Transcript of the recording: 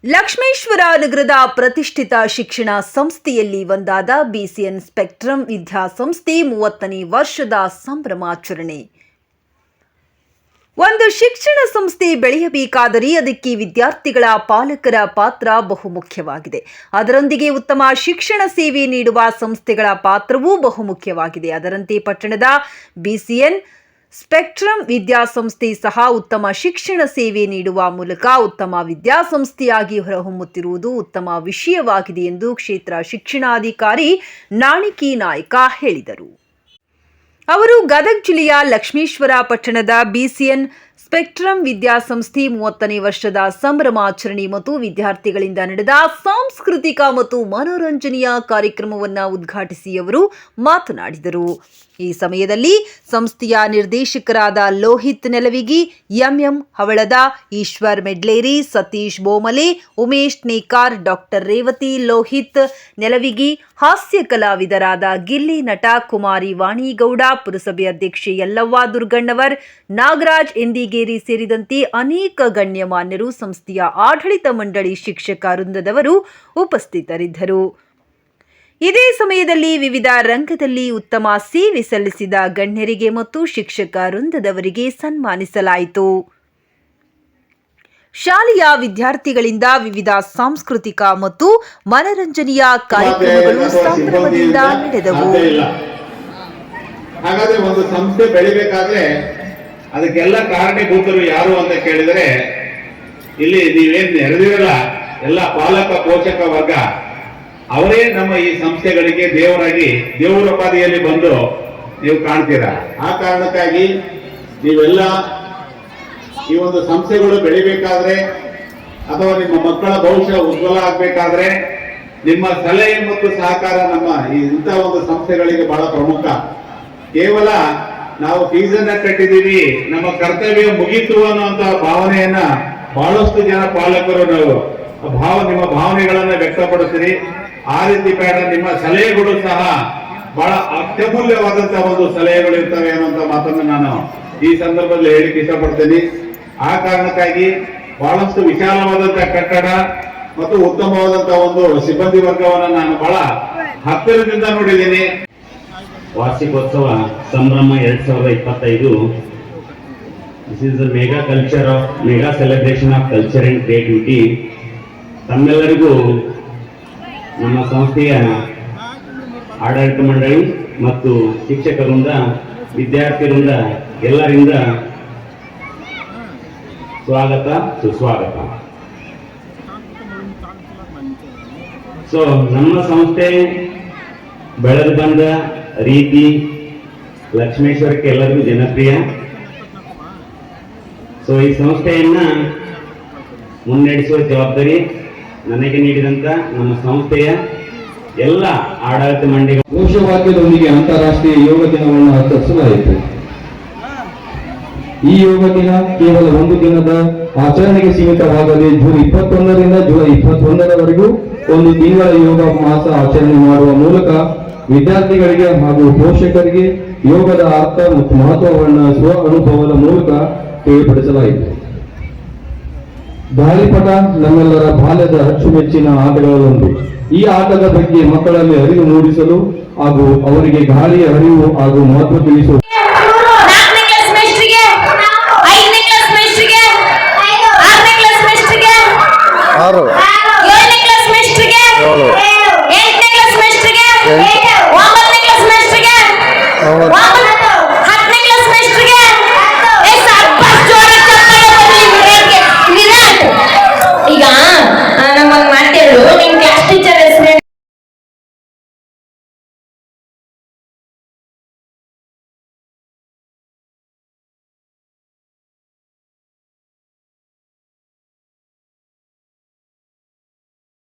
ಲಕ್ಷ್ಮೇಶ್ವರ ನಗರದ ಪ್ರತಿಷ್ಠಿತ ಶಿಕ್ಷಣ ಸಂಸ್ಥೆಯಲ್ಲಿ ಒಂದಾದ ಬಿಸಿಎನ್ ಸ್ಪೆಕ್ಟ್ರಮ್ ವಿದ್ಯಾಸಂಸ್ಥೆ 30ನೇ ವರ್ಷದ ಸಂಭ್ರಮಾಚರಣೆ. ಒಂದು ಶಿಕ್ಷಣ ಸಂಸ್ಥೆ ಬೆಳೆಯಬೇಕಾದರೆ ಅದಕ್ಕೆ ವಿದ್ಯಾರ್ಥಿಗಳ ಪಾಲಕರ ಪಾತ್ರ ಬಹುಮುಖ್ಯವಾಗಿದೆ. ಅದರೊಂದಿಗೆ ಉತ್ತಮ ಶಿಕ್ಷಣ ಸೇವೆ ನೀಡುವ ಸಂಸ್ಥೆಗಳ ಪಾತ್ರವೂ ಬಹುಮುಖ್ಯವಾಗಿದೆ. ಅದರಂತೆ ಪಟ್ಟಣದ ಬಿಸಿಎನ್ ಸ್ಪೆಕ್ಟ್ರಮ್ ವಿದ್ಯಾಸಂಸ್ಥೆ ಸಹ ಉತ್ತಮ ಶಿಕ್ಷಣ ಸೇವೆ ನೀಡುವ ಮೂಲಕ ಉತ್ತಮ ವಿದ್ಯಾಸಂಸ್ಥೆಯಾಗಿ ಹೊರಹೊಮ್ಮುತ್ತಿರುವುದು ಉತ್ತಮ ವಿಷಯವಾಗಿದೆ ಎಂದು ಕ್ಷೇತ್ರ ಶಿಕ್ಷಣಾಧಿಕಾರಿ ನಾಣಿಕಿ ನಾಯ್ಕ ಹೇಳಿದರು. ಅವರು ಗದಗ ಜಿಲ್ಲೆಯ ಲಕ್ಷ್ಮೇಶ್ವರ ಪಟ್ಟಣದ ಬಿಸಿಎನ್ ಸ್ಪೆಕ್ಟ್ರಮ್ ವಿದ್ಯಾಸಂಸ್ಥೆ 30ನೇ ವರ್ಷದ ಸಂಭ್ರಮಾಚರಣೆ ಮತ್ತು ವಿದ್ಯಾರ್ಥಿಗಳಿಂದ ನಡೆದ ಸಾಂಸ್ಕೃತಿಕ ಮತ್ತು ಮನೋರಂಜನೆಯ ಕಾರ್ಯಕ್ರಮವನ್ನು ಉದ್ಘಾಟಿಸಿ ಅವರು ಮಾತನಾಡಿದರು. ಈ ಸಮಯದಲ್ಲಿ ಸಂಸ್ಥೆಯ ನಿರ್ದೇಶಕರಾದ ಲೋಹಿತ್ ನೆಲವಿಗಿ, ಎಂಎಂ ಹವಳದ, ಈಶ್ವರ್ ಮೆಡ್ಲೇರಿ, ಸತೀಶ್ ಬೋಮಲೆ, ಉಮೇಶ್ ನೇಕಾರ್, ಡಾಕ್ಟರ್ ರೇವತಿ ಲೋಹಿತ್ ನೆಲವಿಗಿ, ಹಾಸ್ಯ ಕಲಾವಿದರಾದ ಗಿಲ್ಲಿ ನಟ, ಕುಮಾರಿ ವಾಣಿಗೌಡ, ಪುರಸಭೆ ಅಧ್ಯಕ್ಷೆ ಯಲ್ಲವ್ವ ದುರ್ಗಣ್ಣವರ್, ನಾಗರಾಜ್ ಎಂದಿಗೇರಿ ಸೇರಿದಂತೆ ಅನೇಕ ಗಣ್ಯಮಾನ್ಯರು, ಸಂಸ್ಥೆಯ ಆಡಳಿತ ಮಂಡಳಿ, ಶಿಕ್ಷಕ ವೃಂದದವರು ಉಪಸ್ಥಿತರಿದ್ದರು. ಇದೇ ಸಮಯದಲ್ಲಿ ವಿವಿಧ ರಂಗದಲ್ಲಿ ಉತ್ತಮ ಸೇವೆ ಸಲ್ಲಿಸಿದ ಗಣ್ಯರಿಗೆ ಮತ್ತು ಶಿಕ್ಷಕ ವೃಂದದವರಿಗೆ ಸನ್ಮಾನಿಸಲಾಯಿತು. ಶಾಲೆಯ ವಿದ್ಯಾರ್ಥಿಗಳಿಂದ ವಿವಿಧ ಸಾಂಸ್ಕೃತಿಕ ಮತ್ತು ಮನರಂಜನೆಯ ಕಾರ್ಯಕ್ರಮಗಳು ಸಂಭ್ರಮದಿಂದ ನಡೆದವು. ಹಾಗಾದ್ರೆ ಒಂದು ಸಂಸ್ಥೆ ಬೆಳಿಬೇಕಾದ್ರೆ ಅದಕ್ಕೆಲ್ಲ ಕಾರಣೀಭೂತರು ಯಾರು ಅಂತ ಕೇಳಿದರೆ ಇಲ್ಲಿ ನೀವೇನ್ ನೆರೆದಿರಲ್ಲ, ಎಲ್ಲ ಪಾಲಕ ಪೋಷಕ ವರ್ಗ ಅವರೇ ನಮ್ಮ ಈ ಸಂಸ್ಥೆಗಳಿಗೆ ದೇವರಾಗಿ ದೇವರೋಪಾದಿಯಲ್ಲಿ ಬಂದು ನೀವು ಕಾಣ್ತೀರಾ. ಆ ಕಾರಣಕ್ಕಾಗಿ ನೀವೆಲ್ಲ ಈ ಒಂದು ಸಂಸ್ಥೆಗಳು ಬೆಳಿಬೇಕಾದ್ರೆ ಅಥವಾ ನಿಮ್ಮ ಮಕ್ಕಳ ಭವಿಷ್ಯ ಉಜ್ವಲ ಆಗ್ಬೇಕಾದ್ರೆ ನಿಮ್ಮ ಸಲಹೆ ಮತ್ತು ಸಹಕಾರ ನಮ್ಮ ಇಂಥ ಒಂದು ಸಂಸ್ಥೆಗಳಿಗೆ ಬಹಳ ಪ್ರಮುಖ. ಕೇವಲ ನಾವು ಫೀಸನ್ನ ಕಟ್ಟಿದೀವಿ, ನಮ್ಮ ಕರ್ತವ್ಯ ಮುಗೀತು ಅನ್ನುವಂತ ಭಾವನೆಯನ್ನ ಬಹಳಷ್ಟು ಜನ ಪಾಲಕರು ನಿಮ್ಮ ಭಾವನೆಗಳನ್ನ ವ್ಯಕ್ತಪಡಿಸಿರಿ. ಆ ರೀತಿ ಬೇಡ, ನಿಮ್ಮ ಸಲಹೆಗಳು ಸಹ ಬಹಳ ಅತ್ಯಮೂಲ್ಯವಾದಂತಹ ಒಂದು ಸಲಹೆಗಳು ಇರ್ತವೆ ಅನ್ನುವಂತ ಮಾತನ್ನು ನಾನು ಈ ಸಂದರ್ಭದಲ್ಲಿ ಹೇಳಿಕ್ಕೆ ಇಷ್ಟಪಡ್ತೇನೆ. ಆ ಕಾರಣಕ್ಕಾಗಿ ಬಹಳಷ್ಟು ವಿಶಾಲವಾದಂತಹ ಕಟ್ಟಡ ಮತ್ತು ಉತ್ತಮವಾದಂತಹ ಒಂದು ಸಿಬ್ಬಂದಿ ವರ್ಗವನ್ನು ನಾನು ಬಹಳ ಹತ್ತಿರದಿಂದ ನೋಡಿದ್ದೀನಿ. ವಾರ್ಷಿಕೋತ್ಸವ ಸಂಭ್ರಮ 2025 this is the mega celebration of culture and creativity. ತಮ್ಮೆಲ್ಲರಿಗೂ ನಮ್ಮ ಸಂಸ್ಥೆಯ ಆಡಳಿತ ಮಂಡಳಿ ಮತ್ತು ಶಿಕ್ಷಕರಿಂದ, ವಿದ್ಯಾರ್ಥಿಗಳಿಂದ ಎಲ್ಲರಿಂದ ಸ್ವಾಗತ, ಸುಸ್ವಾಗತ. ಸೊ ನಮ್ಮ ಸಂಸ್ಥೆ ಬೆಳೆದು ಬಂದ ರೀತಿ ಲಕ್ಷ್ಮೇಶ್ವರಕ್ಕೆ ಎಲ್ಲರಿಗೂ ಜನಪ್ರಿಯ. ಸೊ ಈ ಸಂಸ್ಥೆಯನ್ನ ಮುನ್ನಡೆಸುವ ಜವಾಬ್ದಾರಿ ನನಗೆ ನೀಡಿದಂತ ನಮ್ಮ ಸಂಸ್ಥೆಯ ಎಲ್ಲ ಆಡಳಿತ ಮಂಡಳಿ ಘೋಷವಾಕ್ಯದೊಂದಿಗೆ ಅಂತಾರಾಷ್ಟ್ರೀಯ ಯೋಗ ದಿನವನ್ನು ಆಚರಿಸಲಾಯಿತು. ಈ ಯೋಗ ದಿನ ಕೇವಲ ಒಂದು ದಿನದ ಆಚರಣೆಗೆ ಸೀಮಿತವಾಗದೆ ಜೂನ್ 21ರಿಂದ ಜುಲೈ 21ರವರೆಗೂ ಒಂದು ತಿಂಗಳ ಯೋಗ ಮಾಸ ಆಚರಣೆ ಮಾಡುವ ಮೂಲಕ ವಿದ್ಯಾರ್ಥಿಗಳಿಗೆ ಹಾಗೂ ಪೋಷಕರಿಗೆ ಯೋಗದ ಅರ್ಥ ಮತ್ತು ಮಹತ್ವವನ್ನು ಸ್ವ ಅನುಭವದ ಮೂಲಕ ತಿಳಿಪಡಿಸಲಾಯಿತು. ಗಾಳಿಪಟ ನಮ್ಮೆಲ್ಲರ ಬಾಲ್ಯದ ಅಚ್ಚುಮೆಚ್ಚಿನ ಆಟಗಳಲ್ಲೊಂದು. ಈ ಆಟದ ಬಗ್ಗೆ ಮಕ್ಕಳಲ್ಲಿ ಅರಿವು ಮೂಡಿಸಲು ಹಾಗೂ ಅವರಿಗೆ ಗಾಳಿಯ ಅರಿವು ಹಾಗೂ ಮಹತ್ವ ತಿಳಿಸುವ Wow.